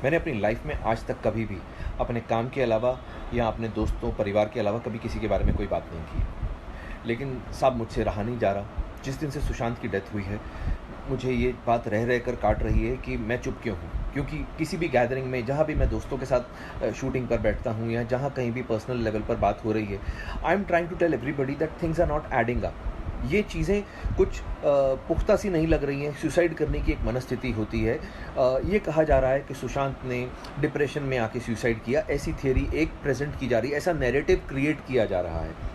मैंने अपनी लाइफ में आज तक कभी भी अपने काम के अलावा या अपने दोस्तों परिवार के अलावा कभी किसी के बारे में कोई बात नहीं की। लेकिन साहब मुझसे रहा नहीं जा रहा। जिस दिन से सुशांत की डेथ हुई है मुझे ये बात रह रह कर काट रही है कि मैं चुप क्यों हूँ। क्योंकि किसी भी गैदरिंग में जहाँ भी मैं दोस्तों के साथ शूटिंग पर बैठता हूँ या जहाँ कहीं भी पर्सनल लेवल पर बात हो रही है, I am trying to tell everybody that things are not adding up. ये चीज़ें कुछ पुख्ता सी नहीं लग रही हैं। सुसाइड करने की एक मनस्थिति होती है। ये कहा जा रहा है कि सुशांत ने डिप्रेशन में आके सुसाइड किया, ऐसी थियरी एक प्रेजेंट की जा रही है, ऐसा नैरेटिव क्रिएट किया जा रहा है।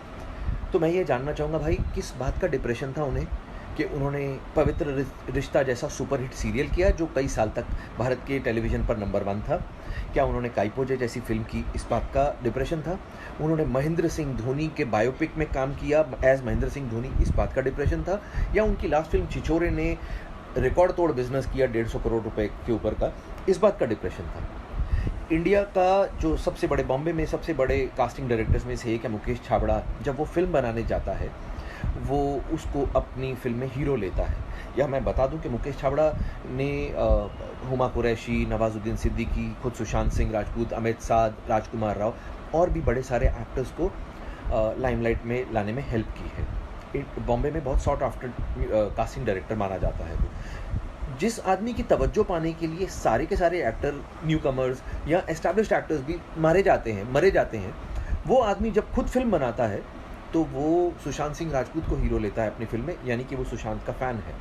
तो मैं ये जानना चाहूँगा भाई, किस बात का डिप्रेशन था उन्हें कि उन्होंने पवित्र रिश्ता जैसा सुपरहिट सीरियल किया जो कई साल तक भारत के टेलीविज़न पर नंबर 1 था? क्या उन्होंने काइपोजे जैसी फिल्म की, इस बात का डिप्रेशन था? उन्होंने महेंद्र सिंह धोनी के बायोपिक में काम किया एज महेंद्र सिंह धोनी, इस बात का डिप्रेशन था? या उनकी लास्ट फिल्म छिछोरे ने रिकॉर्ड तोड़ बिजनेस किया 150 करोड़ रुपए के ऊपर का, इस बात का डिप्रेशन था? इंडिया का जो सबसे बड़े, बॉम्बे में सबसे बड़े कास्टिंग डायरेक्टर्स में से एक है मुकेश छाबड़ा, जब वो फिल्म बनाने जाता है वो उसको अपनी फिल्म में हीरो लेता है। या मैं बता दूं कि मुकेश छाबड़ा ने हुमा कुरैशी, नवाजुद्दीन सिद्दीकी, खुद सुशांत सिंह राजपूत, अमित साध, राजकुमार राव और भी बड़े सारे एक्टर्स को लाइमलाइट में लाने में हेल्प की है। बॉम्बे में बहुत सॉट आफ्टर कास्टिंग डायरेक्टर माना जाता है वो। जिस आदमी की तवज्जो पाने के लिए सारे के सारे एक्टर, न्यू कमर्स या एस्टैब्लिश्ड एक्टर्स भी मरे जाते हैं, वो आदमी जब खुद फिल्म बनाता है तो वो सुशांत सिंह राजपूत को हीरो लेता है अपनी फिल्म में, यानी कि वो सुशांत का फ़ैन है।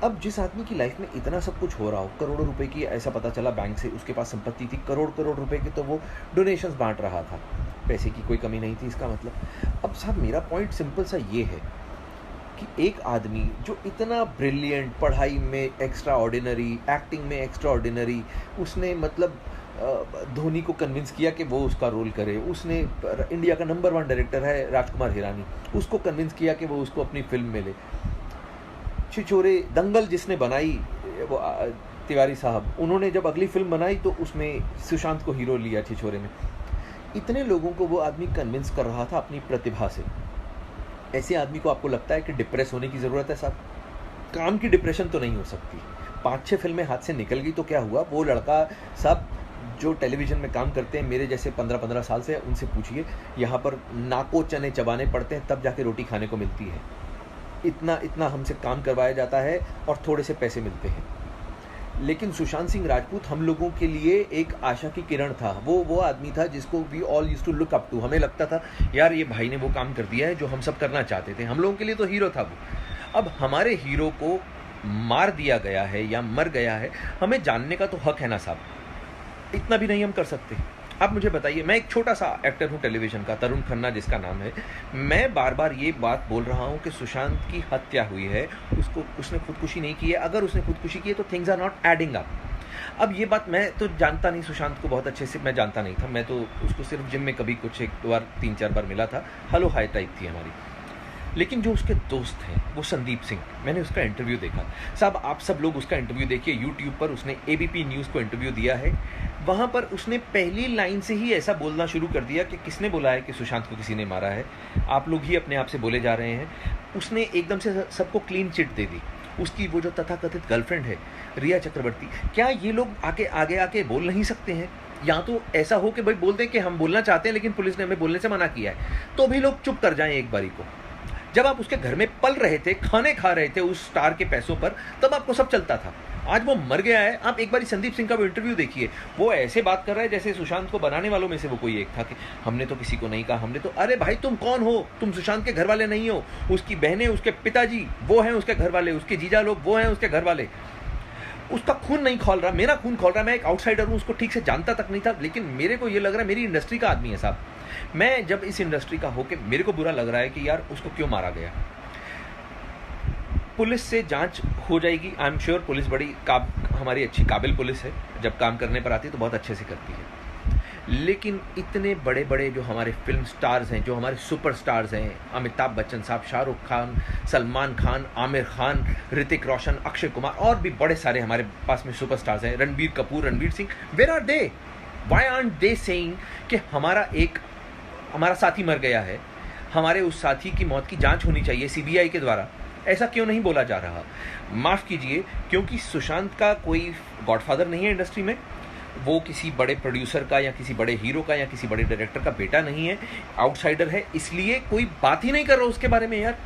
अब जिस आदमी की लाइफ में इतना सब कुछ हो रहा हो, करोड़ों रुपए की, ऐसा पता चला बैंक से उसके पास संपत्ति थी, करोड़ करोड़ रुपए की, तो वो डोनेशंस बांट रहा था, पैसे की कोई कमी नहीं थी इसका मतलब। अब साहब मेरा पॉइंट सिंपल सा ये है कि एक आदमी जो इतना ब्रिलियंट, पढ़ाई में एक्स्ट्रा ऑर्डिनरी, एक्टिंग में एक्स्ट्रा ऑर्डिनरी, उसने मतलब धोनी को कन्विंस किया कि वो उसका रोल करे। उसने इंडिया का नंबर 1 डायरेक्टर है राजकुमार हिरानी, उसको कन्विंस किया कि वो उसको अपनी फिल्म में ले। छिछोरे, दंगल जिसने बनाई वो तिवारी साहब, उन्होंने जब अगली फिल्म बनाई तो उसमें सुशांत को हीरो लिया छिछोरे में। इतने लोगों को वो आदमी कन्विंस कर रहा था अपनी प्रतिभा से। ऐसे आदमी को आपको लगता है कि डिप्रेस होने की ज़रूरत है साहब? काम की डिप्रेशन तो नहीं हो सकती। 5-6 फिल्में हाथ से निकल गई तो क्या हुआ? वो लड़का साहब जो टेलीविज़न में काम करते हैं, मेरे जैसे 15-15 साल से, उनसे पूछिए, यहाँ पर नाको चने चबाने पड़ते हैं तब जाके रोटी खाने को मिलती है। इतना हमसे काम करवाया जाता है और थोड़े से पैसे मिलते हैं। लेकिन सुशांत सिंह राजपूत हम लोगों के लिए एक आशा की किरण था। वो आदमी था जिसको we all used to look up to. हमें लगता था यार ये भाई ने वो काम कर दिया है जो हम सब करना चाहते थे। हम लोगों के लिए तो हीरो था वो। अब हमारे हीरो को मार दिया गया है या मर गया है, हमें जानने का तो हक है ना साहब? इतना भी नहीं हम कर सकते? आप मुझे बताइए, मैं एक छोटा सा एक्टर हूँ टेलीविज़न का, तरुण खन्ना जिसका नाम है। मैं बार बार ये बात बोल रहा हूँ कि सुशांत की हत्या हुई है, उसने खुदकुशी नहीं की है। अगर उसने खुदकुशी की है तो things are not adding up. अब ये बात मैं तो जानता नहीं, सुशांत को बहुत अच्छे से मैं जानता नहीं था। मैं तो उसको सिर्फ जिम में कभी कुछ 1-2 बार 3-4 बार मिला था, हेलो हाय टाइप थी हमारी। लेकिन जो उसके दोस्त हैं वो संदीप सिंह, मैंने उसका इंटरव्यू देखा साहब। आप सब लोग उसका इंटरव्यू देखिए यूट्यूब पर। उसने एबीपी न्यूज़ को इंटरव्यू दिया है। वहाँ पर उसने पहली लाइन से ही ऐसा बोलना शुरू कर दिया कि किसने बोला है कि सुशांत को किसी ने मारा है, आप लोग ही अपने आप से बोले जा रहे हैं। उसने एकदम से सबको क्लीन चिट दे दी। उसकी वो जो तथाकथित गर्लफ्रेंड है रिया चक्रवर्ती, क्या ये लोग आगे आके बोल नहीं सकते हैं? या तो ऐसा हो कि भाई बोल दें कि हम बोलना चाहते हैं लेकिन पुलिस ने हमें बोलने से मना किया है, तो भी लोग चुप कर जाएं एक बारी को। जब आप उसके घर में पल रहे थे, खाने खा रहे थे उस स्टार के पैसों पर, तब आपको सब चलता था। आज वो मर गया है। आप एक बार संदीप सिंह का वो इंटरव्यू देखिए, वो ऐसे बात कर रहा है जैसे सुशांत को बनाने वालों में से वो कोई एक था कि हमने तो किसी को नहीं कहा, हमने तो। अरे भाई तुम कौन हो? तुम सुशांत के घर वाले नहीं हो। उसकी बहनें, उसके पिताजी वो हैं उसके घर वाले, उसके जीजा लोग वो हैं उसके घर वाले। उसका खून नहीं खौल रहा, मेरा खून खौल रहा। मैं एक आउटसाइडर हूँ, उसको ठीक से जानता तक नहीं था, लेकिन मेरे को ये लग रहा है मेरी इंडस्ट्री का आदमी है साहब। मैं जब इस इंडस्ट्री का होके मेरे को बुरा लग रहा है कि यार उसको क्यों मारा गया। पुलिस से जांच हो जाएगी, आई एम श्योर। पुलिस बड़ी हमारी अच्छी काबिल पुलिस है, जब काम करने पर आती है तो बहुत अच्छे से करती है। लेकिन इतने बड़े बड़े जो हमारे फिल्म स्टार्स हैं, जो हमारे सुपर स्टार्स हैं, अमिताभ बच्चन साहब, शाहरुख खान, सलमान खान, आमिर खान, ऋतिक रोशन, अक्षय कुमार और भी बड़े सारे हमारे पास में सुपर स्टार्स हैं, Ranbir Kapoor, Ranveer Singh, where are they? Why aren't they saying कि हमारा साथी मर गया है, हमारे उस साथी की मौत की जांच होनी चाहिए सीबीआई के द्वारा? ऐसा क्यों नहीं बोला जा रहा? माफ़ कीजिए, क्योंकि सुशांत का कोई गॉडफादर नहीं है इंडस्ट्री में, वो किसी बड़े प्रोड्यूसर का या किसी बड़े हीरो का या किसी बड़े डायरेक्टर का बेटा नहीं है, आउटसाइडर है, इसलिए कोई बात ही नहीं कर रहा उसके बारे में। यार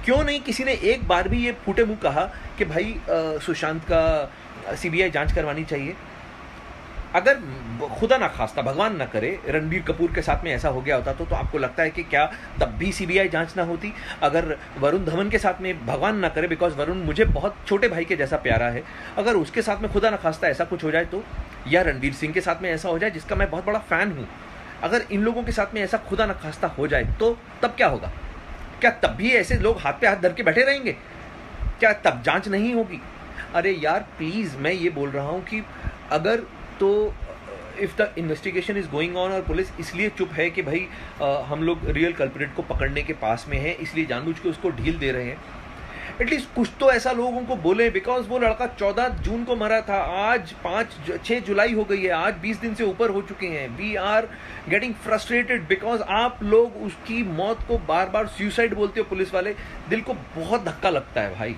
क्यों नहीं किसी ने एक बार भी ये फूटे मुंह कहा कि भाई सुशांत का सीबीआई जांच करवानी चाहिए? अगर खुदा ना खास्ता, भगवान ना करे, रणबीर कपूर के साथ में ऐसा हो गया होता तो आपको लगता है कि क्या तब भी सीबीआई जांच ना होती? अगर वरुण धवन के साथ में, भगवान ना करे, बिकॉज वरुण मुझे बहुत छोटे भाई के जैसा प्यारा है, अगर उसके साथ में खुदा ना खास्ता ऐसा कुछ हो जाए तो, या रणवीर सिंह के साथ में ऐसा हो जाए जिसका मैं बहुत बड़ा फैन हूँ, अगर इन लोगों के साथ में ऐसा खुदा ना खास्ता हो जाए तो तब क्या होगा? क्या तब भी ऐसे लोग हाथ पे हाथ धर के बैठे रहेंगे? क्या तब जांच नहीं होगी? अरे यार प्लीज, मैं ये बोल रहा हूँ कि अगर तो if the investigation is going on और पुलिस इसलिए चुप है कि भाई हम लोग रियल कल्प्रिट को पकड़ने के पास में हैं, इसलिए जानबूझ के उसको ढील दे रहे हैं, एटलीस्ट कुछ तो ऐसा लोगों को बोले। बिकॉज वो लड़का 14 जून को मरा था, आज 6 जुलाई हो गई है, आज 20 दिन से ऊपर हो चुके हैं। We are getting frustrated because आप लोग उसकी मौत को बार बार सुसाइड बोलते हो पुलिस वाले। दिल को बहुत धक्का लगता है भाई,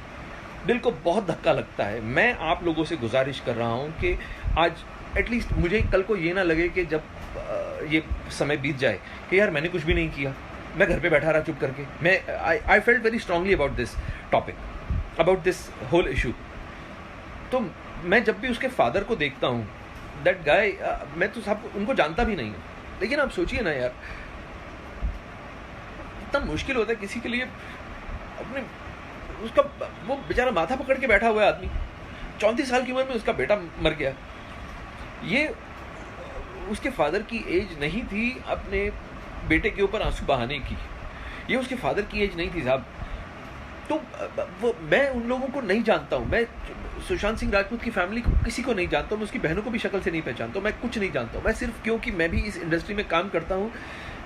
दिल को बहुत धक्का लगता है। मैं आप लोगों से गुजारिश कर रहा हूँ कि आज एटलीस्ट मुझे कल को ये ना लगे कि जब ये समय बीत जाए कि यार मैंने कुछ भी नहीं किया, मैं घर पे बैठा रहा चुप करके। मैं I felt very strongly about this topic, about this whole issue. तो मैं जब भी उसके फादर को देखता हूँ, दैट गाय, मैं तो सब उनको जानता भी नहीं हूँ, लेकिन आप सोचिए ना यार, इतना मुश्किल होता है किसी के लिए अपने, उसका वो बेचारा माथा पकड़ के बैठा हुआ है आदमी, 34 साल की उम्र में उसका बेटा मर गया। ये उसके फादर की एज नहीं थी अपने बेटे के ऊपर आंसू बहाने की, ये उसके फादर की एज नहीं थी साहब। तो वो मैं उन लोगों को नहीं जानता हूँ, मैं सुशांत सिंह राजपूत की फैमिली को किसी को नहीं जानता हूँ, मैं उसकी बहनों को भी शक्ल से नहीं पहचानता हूँ, मैं कुछ नहीं जानता हूँ। मैं सिर्फ क्योंकि मैं भी इस इंडस्ट्री में काम करता हूँ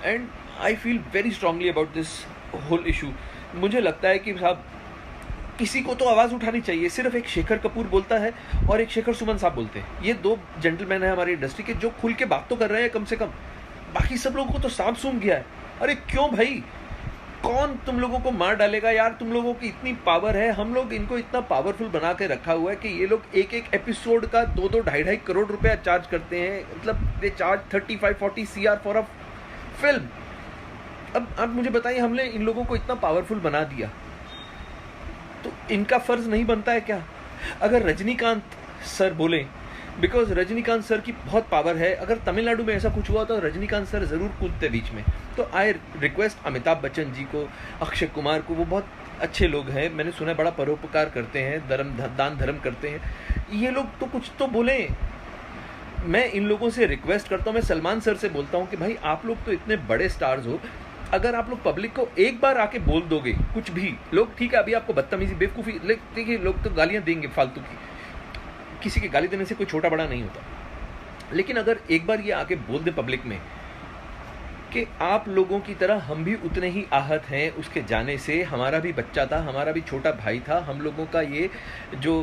and I feel very strongly about this whole issue. मुझे लगता है कि साहब किसी को तो आवाज़ उठानी चाहिए। सिर्फ एक शेखर कपूर बोलता है और एक शेखर सुमन साहब बोलते हैं, ये दो जेंटलमैन हैं हमारी इंडस्ट्री के जो खुल के बात तो कर रहे हैं कम से कम, बाकी सब लोगों को तो सांप सूंघ गया है। अरे क्यों भाई, कौन तुम लोगों को मार डालेगा यार? तुम लोगों की इतनी पावर है, हम लोग इनको इतना पावरफुल बना के रखा हुआ है कि ये लोग एक एक एपिसोड का 2-2 ढाई करोड़ रुपया चार्ज करते हैं। मतलब they charge 35-40 CR for a film. अब आप मुझे बताइए, हमने इन लोगों को इतना पावरफुल बना दिया तो इनका फर्ज नहीं बनता है क्या? अगर रजनीकांत सर बोले, बिकॉज रजनीकांत सर की बहुत पावर है, अगर तमिलनाडु में ऐसा कुछ हुआ तो रजनीकांत सर जरूर कूदते बीच में। तो आई रिक्वेस्ट अमिताभ बच्चन जी को, अक्षय कुमार को, वो बहुत अच्छे लोग हैं, मैंने सुना बड़ा परोपकार करते हैं, दान धर्म करते हैं, ये लोग तो कुछ तो बोले। मैं इन लोगों से रिक्वेस्ट करता हूँ, मैं सलमान सर से बोलता हूँ कि भाई आप लोग तो इतने बड़े स्टार्स हो, अगर आप लोग पब्लिक को एक बार आके बोल दोगे कुछ भी, लोग ठीक है अभी आपको बदतमीजी बेवकूफ़ी, देखिए लोग तो गालियाँ देंगे फालतू की, किसी के गाली देने से कोई छोटा बड़ा नहीं होता, लेकिन अगर एक बार ये आके बोल दे पब्लिक में कि आप लोगों की तरह हम भी उतने ही आहत हैं उसके जाने से, हमारा भी बच्चा था, हमारा भी छोटा भाई था, हम लोगों का ये जो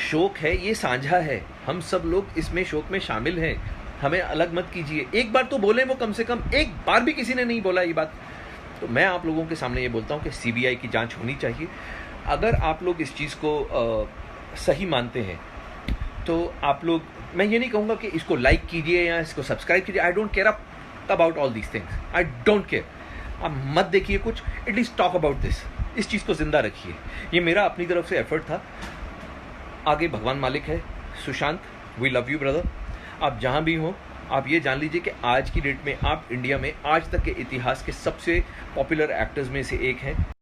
शोक है ये साझा है, हम सब लोग इसमें शोक में शामिल हैं, हमें अलग मत कीजिए। एक बार तो बोले वो, कम से कम एक बार भी किसी ने नहीं बोला ये बात। तो मैं आप लोगों के सामने ये बोलता हूँ कि सीबीआई की जांच होनी चाहिए। अगर आप लोग इस चीज़ को सही मानते हैं तो आप लोग, मैं ये नहीं कहूँगा कि इसको लाइक कीजिए या इसको सब्सक्राइब कीजिए, I don't care about all these things, I don't care. आप मत देखिए कुछ, एटलीस्ट टॉक अबाउट दिस, इस चीज़ को जिंदा रखिए। ये मेरा अपनी तरफ से एफर्ट था, आगे भगवान मालिक है। Sushant, we love you brother. आप जहाँ भी हो, आप ये जान लीजिए कि आज की डेट में आप इंडिया में आज तक के इतिहास के सबसे पॉपुलर एक्टर्स में से एक हैं।